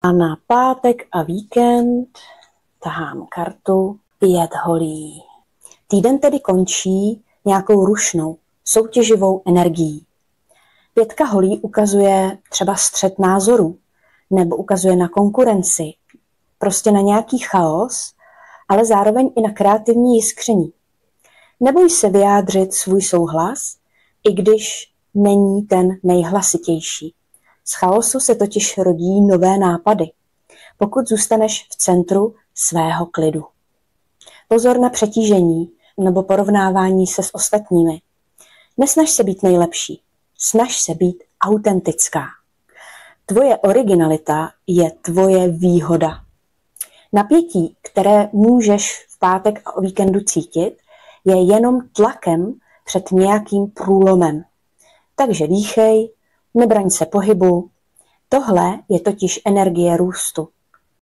A na pátek a víkend tahám kartu 5 holí. Týden tedy končí nějakou rušnou, soutěživou energií. 5 holí ukazuje třeba střet názorů, nebo ukazuje na konkurenci, prostě na nějaký chaos, ale zároveň i na kreativní jiskření. Neboj se vyjádřit svůj souhlas, i když není ten nejhlasitější. Z chaosu se totiž rodí nové nápady, pokud zůstaneš v centru svého klidu. Pozor na přetížení nebo porovnávání se s ostatními. Nesnaž se být nejlepší, snaž se být autentická. Tvoje originalita je tvoje výhoda. Napětí, které můžeš v pátek a o víkendu cítit, je jenom tlakem před nějakým průlomem. Takže dýchej, nebraň se pohybu. Tohle je totiž energie růstu.